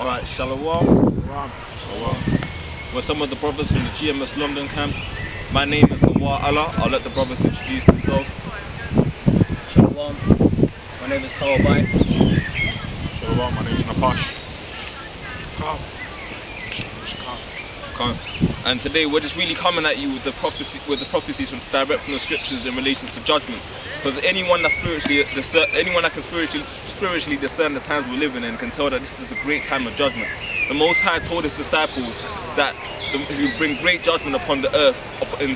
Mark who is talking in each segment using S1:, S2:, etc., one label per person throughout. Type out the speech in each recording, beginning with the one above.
S1: Alright, Shalom. We're some of the brothers from the GMS London camp. My name is Nawar Allah. I'll let the brothers introduce themselves.
S2: Shalom. My name is Kawabai.
S3: Shalom, my name is Napash.
S1: Khan. And today we're just really coming at you with the prophecies direct from the scriptures in relation to judgment. Because anyone that can spiritually discern the times we're living in can tell that this is a great time of judgment. The Most High told his disciples that he would bring great judgment upon the earth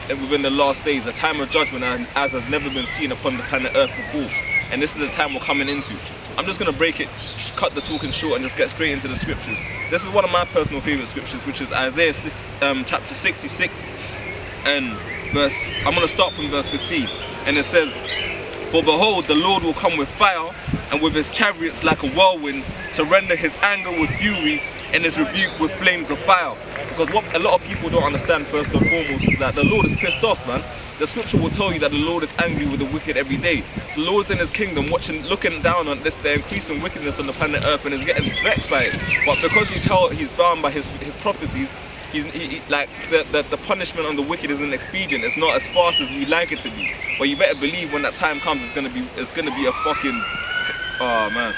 S1: within the last days, a time of judgment as has never been seen upon the planet Earth before. And this is the time we're coming into. I'm just going to break it, cut the talking short and just get straight into the scriptures. This is one of my personal favourite scriptures, which is Isaiah chapter 66 and I'm going to start from verse 15. And it says, "For behold, the Lord will come with fire, and with his chariots like a whirlwind, to render his anger with fury, and his rebuke with flames of fire." Because what a lot of people don't understand first and foremost is that the Lord is pissed off, man. The scripture will tell you that the Lord is angry with the wicked every day. The Lord is in his kingdom looking down on the increasing wickedness on the planet Earth and is getting vexed by it. But because he's bound by his prophecies, the punishment on the wicked isn't expedient. It's not as fast as we like it to be. But you better believe when that time comes, it's gonna be a fucking, oh man.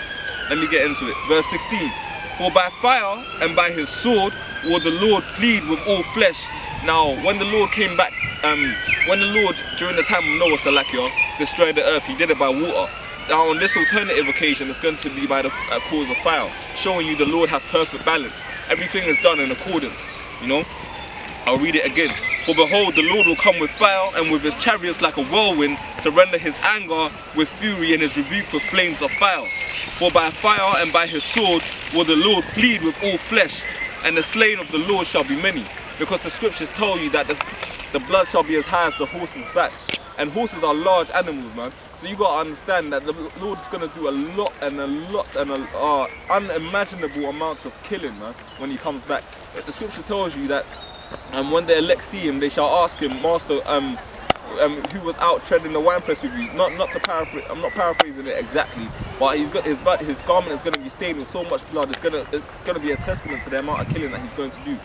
S1: Let me get into it. Verse 16. "For by fire and by his sword will the Lord plead with all flesh." Now, when the Lord came back, during the time of Noah, Salakia, destroyed the earth, he did it by water. Now, on this alternative occasion, it's going to be by the cause of fire, showing you the Lord has perfect balance. Everything is done in accordance, you know. I'll read it again. "For behold, the Lord will come with fire, and with his chariots like a whirlwind, to render his anger with fury, and his rebuke with flames of fire. For by fire and by his sword will the Lord plead with all flesh, and the slain of the Lord shall be many." Because the scriptures tell you that the blood shall be as high as the horse's back. And horses are large animals, man. So you gotta understand that the Lord is gonna do a lot and unimaginable amounts of killing, man, when he comes back. The scripture tells you that when the elect see him, they shall ask him, "Master, who was out treading the winepress with you?" Not to paraphrase, I'm not paraphrasing it exactly, but his garment is gonna be stained with so much blood. It's gonna be a testament to the amount of killing that he's going to do.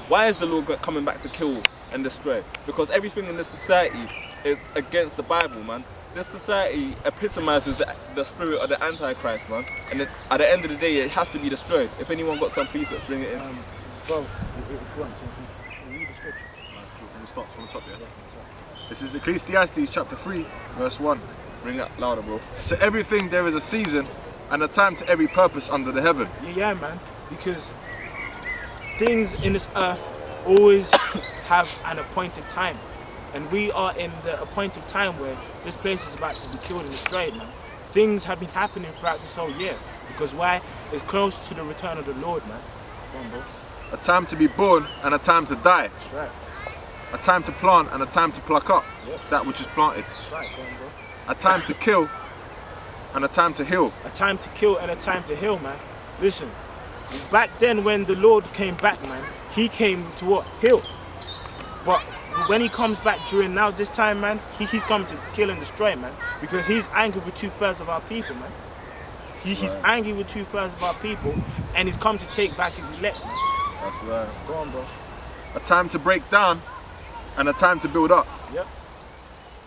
S1: Why is the Lord coming back to kill and destroy? Because everything in this society is against the Bible, man. This society epitomizes the spirit of the Antichrist, man. And at the end of the day, it has to be destroyed. If anyone got some precepts, bring it in.
S4: Bro, if you want, can you read the scripture?
S3: From the start, from the top, yeah? This is Ecclesiastes chapter 3, verse 1.
S1: Bring that louder, bro.
S3: "To everything there is a season, and a time to every purpose under the heaven."
S4: Yeah, man. Because things in this earth always have an appointed time. And we are in the appointed time where this place is about to be killed and destroyed, man. Things have been happening throughout this whole year. Because why? It's close to the return of the Lord, man. Come on, bro.
S3: "A time to be born, and a time to die.
S4: That's right.
S3: A time to plant, and a time to pluck up that which is planted.
S4: That's right, come on, bro.
S3: A time to kill, and a time to heal."
S4: A time to kill and a time to heal, man. Listen, back then when the Lord came back, man, he came to what? Heal. But when he comes back during now this time, man, he's come to kill and destroy, man. Because he's angry with 2/3 of our people, man. He's angry with 2/3 of our people, and he's come to take back his elect, man.
S1: That's right.
S4: Go on, bro.
S3: "A time to break down, and a time to build up.
S4: Yep.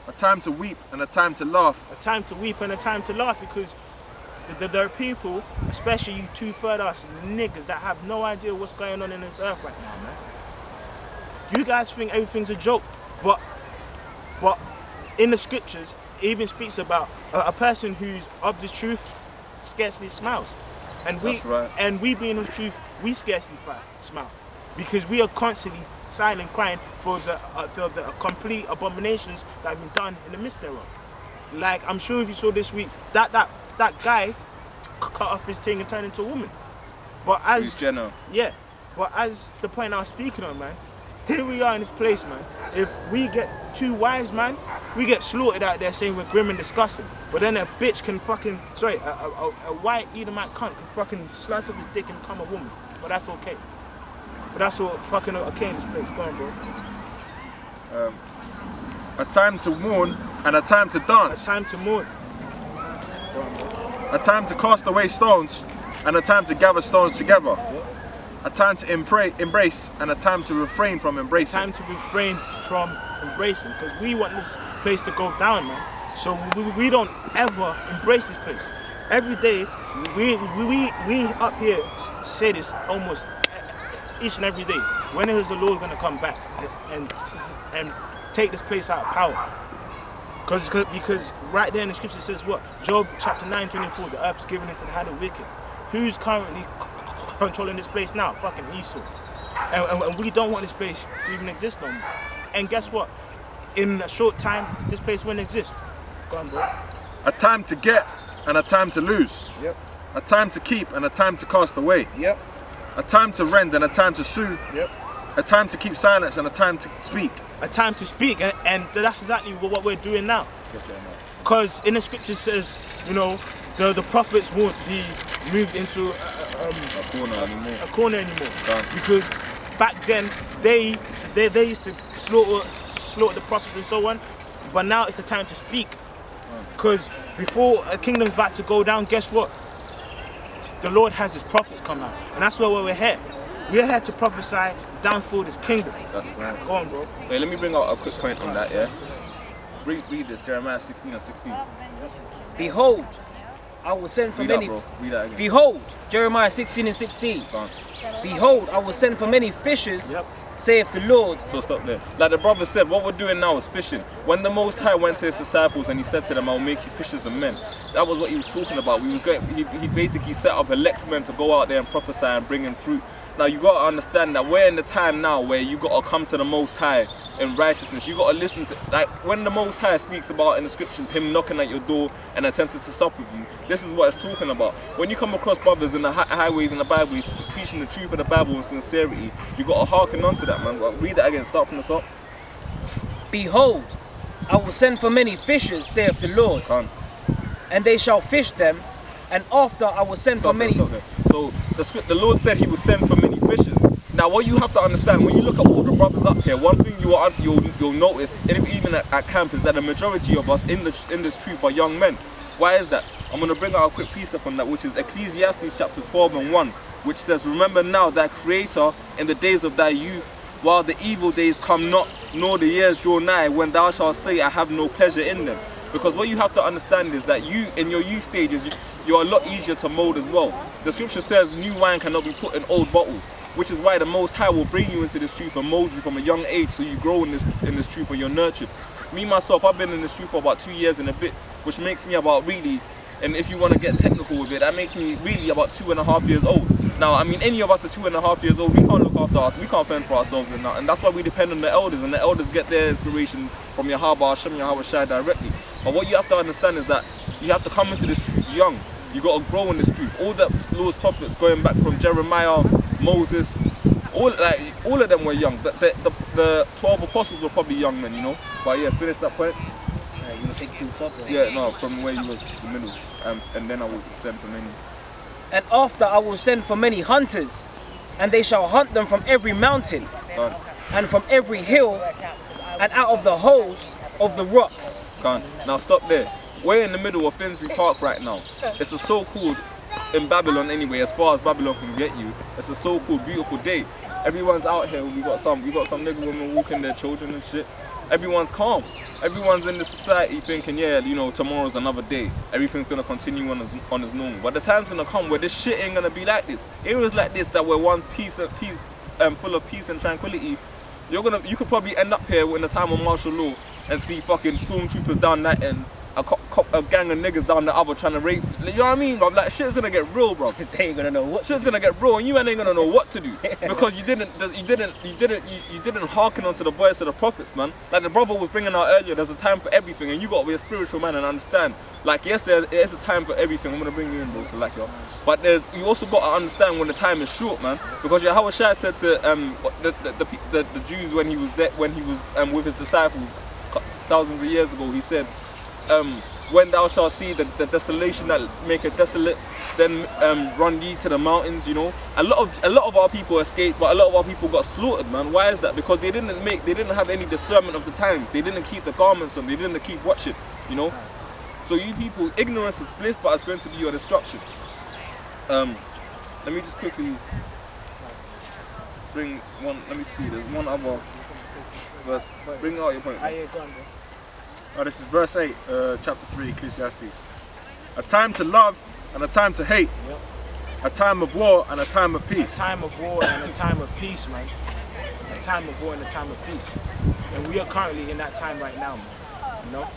S3: A time to weep, and a time to laugh."
S4: A time to weep and a time to laugh, because there are people, especially you 2/3 us niggas, that have no idea what's going on in this earth right now, man. You guys think everything's a joke, but in the scriptures, it even speaks about a person who's of the truth scarcely smiles. And
S1: That's right.
S4: And we being of truth, we scarcely smile. Because we are constantly silent crying for the complete abominations that have been done in the midst thereof. Like, I'm sure if you saw this week, that guy cut off his thing and turned into a woman. But as the point I was speaking on, man, here we are in this place, man. If we get 2 wives, man, we get slaughtered out there saying we're grim and disgusting. But then a bitch can fucking, a white Edomite cunt can fucking slice up his dick and become a woman. But that's okay. But that's all fucking okay in this place. Go on, bro.
S3: "A time to mourn, and a time to dance.
S4: A time to mourn.
S3: A time to cast away stones, and a time to gather stones together. A time to embrace and a time to refrain from embracing.
S4: Time to refrain from embracing, because we want this place to go down, man. So we don't ever embrace this place. Every day, we up here say this almost each and every day. When is the Lord going to come back and take this place out of power? Because right there in the scripture says what? Job chapter 9:24, the earth is given into the hand of wicked. Who's currently controlling this place now? Fucking Esau. And we don't want this place to even exist no more. And guess what? In a short time, this place won't exist. Go on, bro.
S3: A time to get and a time to lose.
S2: Yep.
S3: A time to keep and a time to cast away.
S2: Yep.
S3: A time to rend and a time to sue.
S2: Yep.
S3: A time to keep silence and a time to speak.
S4: A time to speak, and that's exactly what we're doing now. Because in the scripture says, you know, the prophets won't be moved into a corner anymore. Because back then they used to slaughter the prophets and so on, but now it's the time to speak. Because before a kingdom's about to go down, guess what? The Lord has his prophets come out, and that's why we're here. We're here to prophesy the downfall of this kingdom.
S1: That's right.
S4: Go on, bro.
S1: Wait, let me bring out a quick point on that, yeah? Read this, Jeremiah 16:16.
S2: Behold, I will send for
S1: Read
S2: many.
S1: that, bro. Read that again.
S2: Behold, Jeremiah 16:16.
S1: Go on.
S2: Behold, I will send for many fishers,
S4: Yep.
S2: saith the Lord.
S1: So stop there. Like the brother said, what we're doing now is fishing. When the Most High went to his disciples and he said to them, I'll make you fishers of men. That was what he was talking about. He basically set up elect men to go out there and prophesy and bring in fruit. Now you got to understand that we're in the time now where you got to come to the Most High in righteousness. You got to listen to, like when the Most High speaks about in the scriptures him knocking at your door and attempting to sup with you, this is what it's talking about. When you come across brothers in the highways in the Bible preaching the truth of the Bible in sincerity, you got to hearken on to that, man. Read that again, start from the top.
S2: Behold, I will send for many fishers, saith the Lord,
S1: Can't.
S2: and they shall fish them, and after I will send for many.
S1: Stop there. So the Lord said he would send for many fishers. Now what you have to understand, when you look at all the brothers up here, one thing you'll notice, even at camp, is that the majority of us in this truth are young men. Why is that? I'm going to bring out a quick precept on that, which is Ecclesiastes chapter 12:1, which says, remember now thy Creator in the days of thy youth, while the evil days come not, nor the years draw nigh, when thou shalt say, I have no pleasure in them. Because what you have to understand is that you, in your youth stages, you're a lot easier to mold as well. The scripture says new wine cannot be put in old bottles, which is why the Most High will bring you into this truth and mold you from a young age so you grow in this truth and you're nurtured. Me, myself, I've been in this truth for about 2 years and a bit, which makes me about really, and if you want to get technical with it, that makes me really about 2.5 years old. Now, I mean, any of us are 2.5 years old, we can't look after us, we can't fend for ourselves and that, and that's why we depend on the elders, and the elders get their inspiration from Yahweh Hashem, Yahweh Shai directly. But what you have to understand is that you have to come into this truth young. You got to grow in this truth. All the Lord's prophets, going back from Jeremiah, Moses, all of them were young. The 12 apostles were probably young men, you know. But yeah, finish that point.
S2: You want to take to the top? Right?
S1: Yeah, no, from where you was, the middle, and then I will send for many.
S2: And after I will send for many hunters, and they shall hunt them from every mountain, and from every hill, and out of the holes of the rocks.
S1: Now stop there. We're in the middle of Finsbury Park right now. It's a so-called, in Babylon anyway, as far as Babylon can get you, it's a so-called beautiful day. Everyone's out here. We got some nigga women walking their children and shit. Everyone's calm. Everyone's in the society thinking, yeah, you know, tomorrow's another day. Everything's gonna continue on as normal. But the time's gonna come where this shit ain't gonna be like this. Areas like this that we're one piece, full of peace and tranquility. You could probably end up here in the time of martial law and see fucking stormtroopers down that end, a gang of niggas down the other trying to rape. You know what I mean, bro? Like shit's gonna get real, bro.
S2: They ain't gonna know what.
S1: Shit's gonna get real, and you ain't gonna know what to do because you didn't hearken onto the voice of the prophets, man. Like the brother was bringing out earlier, there's a time for everything, and you gotta be a spiritual man and understand. Like yes, there is a time for everything. I'm gonna bring you in, bro. So like yo, but you also gotta understand when the time is short, man. Because Yahweh Shai said to the Jews when he was there, when he was with his disciples thousands of years ago, he said, when thou shalt see the desolation that make it desolate, then run ye to the mountains. You know, a lot of our people escaped, but a lot of our people got slaughtered, man. Why is that? Because they didn't have any discernment of the times. They didn't keep the garments on. They didn't keep watching. You know, so you people, ignorance is bliss, but it's going to be your destruction. Let me just quickly. bring one. Let me see. There's one other verse. Bring out your point.
S4: Ah, yeah, go on, bro.
S3: This is verse 8, chapter 3, Ecclesiastes. A time to love and a time to hate.
S4: Yep.
S3: A time of war and a time of peace.
S4: A time of war and a time of peace, man. A time of war and a time of peace. And we are currently in that time right now, man. You know?